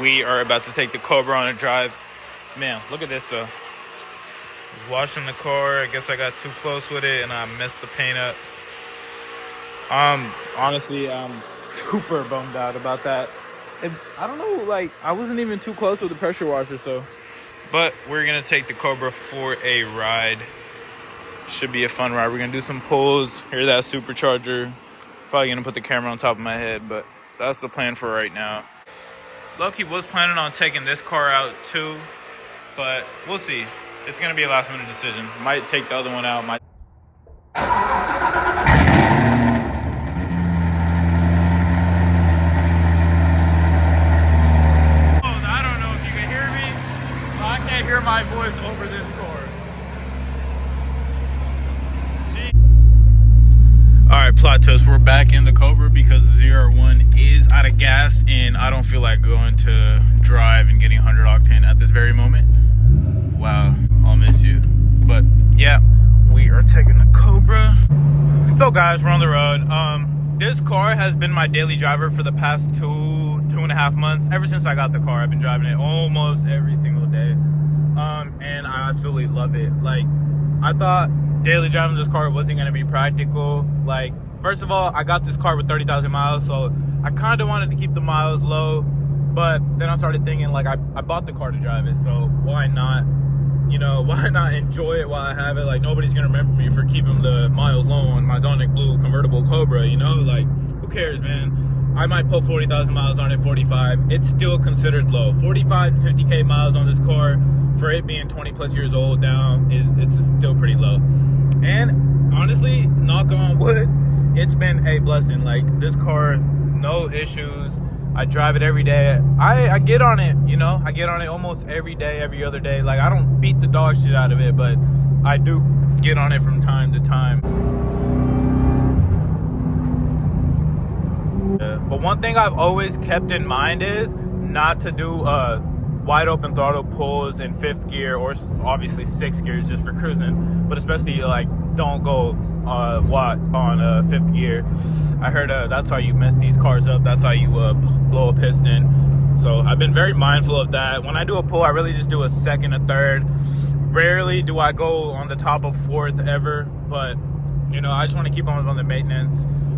We are about to take the Cobra on a drive. Man, look at this though. I was washing the car. I guess I got too close with it and I messed the paint up. Honestly, I'm super bummed out about that. I don't know, like, I wasn't even too close with the pressure washer, so. But we're gonna take the Cobra for a ride. Should be a fun ride. We're gonna do some pulls, hear that supercharger. Probably gonna put the camera on top of my head, but that's the plan for right now. Loki was planning on taking this car out too, but we'll see. It's gonna be a last minute decision. Might take the other one out, might. I don't know if you can hear me, but I can't hear my voice over this car. Alright, plot twist, we're back in the Cobra because ZR1 is out of gas and I don't feel like going to drive and getting 100 octane at this very moment. Wow, I'll miss you. But yeah, we are taking the Cobra. So guys, we're on the road. This car has been my daily driver for the past two and a half months. Ever since I got the car, I've been driving it almost every single day. And I absolutely love it. Like, I thought daily driving this car wasn't going to be practical. Like, first of all, I got this car with 30,000 miles, so I kind of wanted to keep the miles low, but then I started thinking, like, I bought the car to drive it, so why not, you know, why not enjoy it while I have it? Like, nobody's going to remember me for keeping the miles low on my Sonic Blue convertible Cobra, you know? Like, who cares, man? I might put 40,000 miles on it, 45. It's still considered low. 45 to 50K miles on this car, for it being 20 plus years old now, it's still pretty low. And honestly, knock on wood, it's been a blessing. Like, this car, no issues. I drive it every day. I get on it, you know, I get on it almost every day, every other day. Like, I don't beat the dog shit out of it, but I do get on it from time to time. But one thing I've always kept in mind is not to do wide open throttle pulls in 5th gear, or obviously 6th gear just for cruising, but especially like don't go watt on 5th gear. I heard that's how you mess these cars up. That's how you blow a piston. So I've been very mindful of that. When I do a pull, I really just do a 2nd, a 3rd. Rarely do I go on the top of 4th ever, but you know, I just want to keep on the maintenance.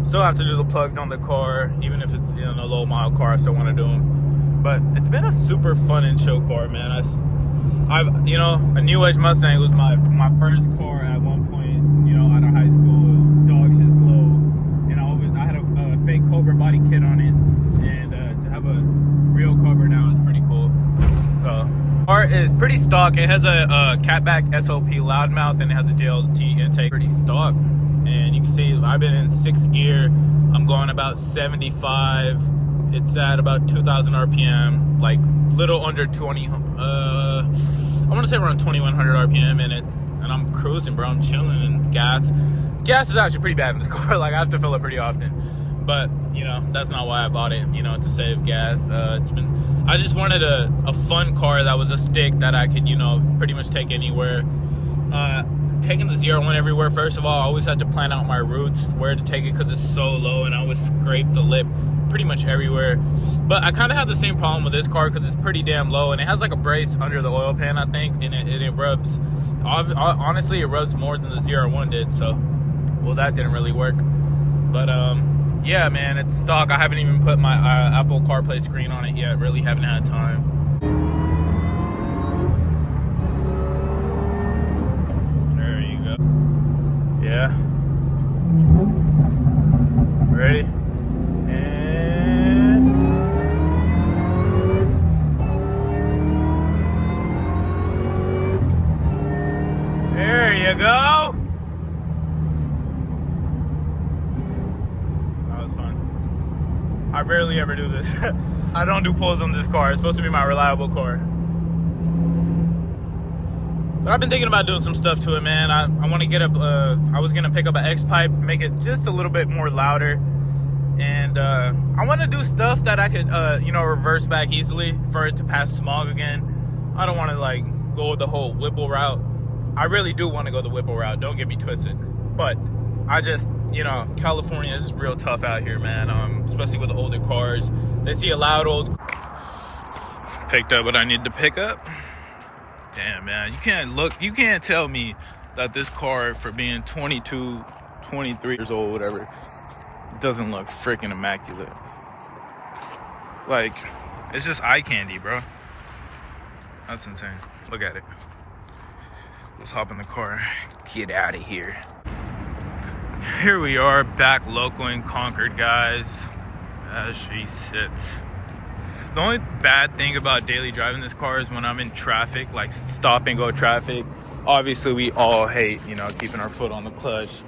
Still have to do the plugs on the car, even if it's in a low mile car. I still want to do them. But it's been a super fun and chill car, man. I've you know, a New Age Mustang was my first car at one point, you know, out of high school. It was dog shit slow, and I had a fake Cobra body kit on it, and to have a real Cobra now is pretty cool. So, car is pretty stock. It has a catback SOP loudmouth, and it has a JLT intake. Pretty stock, and you can see I've been in 6th gear. I'm going about 75. It's at about 2,000 RPM, like little under 20. I want to say around 2,100 RPM, and I'm cruising, bro. I'm chilling. And gas is actually pretty bad in this car. Like, I have to fill it pretty often, but you know, that's not why I bought it. You know, to save gas. I just wanted a fun car that was a stick that I could, you know, pretty much take anywhere. Taking the ZR1 everywhere. First of all, I always had to plan out my routes, where to take it, because it's so low, and I always scrape the lip pretty much everywhere. But I kind of have the same problem with this car because it's pretty damn low, and it has like a brace under the oil pan, I think, and it rubs. Honestly, it rubs more than the ZR1 did, so well, that didn't really work. But yeah, man, it's stock. I haven't even put my Apple CarPlay screen on it yet. Really haven't had time. There you go. Yeah, ready? There you go. That was fun. I rarely ever do this. I don't do pulls on this car. It's supposed to be my reliable car. But I've been thinking about doing some stuff to it, man. I want to get up, I was going to pick up an X-pipe, make it just a little bit more louder. And I want to do stuff that I could, you know, reverse back easily for it to pass smog again. I don't want to, like, go the whole Whipple route. I really do want to go the Whipple route, don't get me twisted. But I just, you know, California is real tough out here, man. Especially with the older cars. They see a loud old... picked up what I need to pick up. Damn, man, you can't tell me that this car, for being 22, 23 years old, whatever, doesn't look freaking immaculate. Like, it's just eye candy, bro. That's insane. Look at it. Let's hop in the car, get out of here. Here we are, back local in Concord, guys, as she sits. The only bad thing about daily driving this car is when I'm in traffic, like stop and go traffic. Obviously, we all hate, keeping our foot on the clutch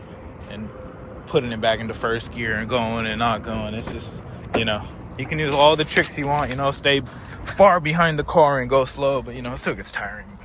and putting it back into first gear and going and not going. It's just, you can use all the tricks you want, stay far behind the car and go slow, but, it still gets tiring.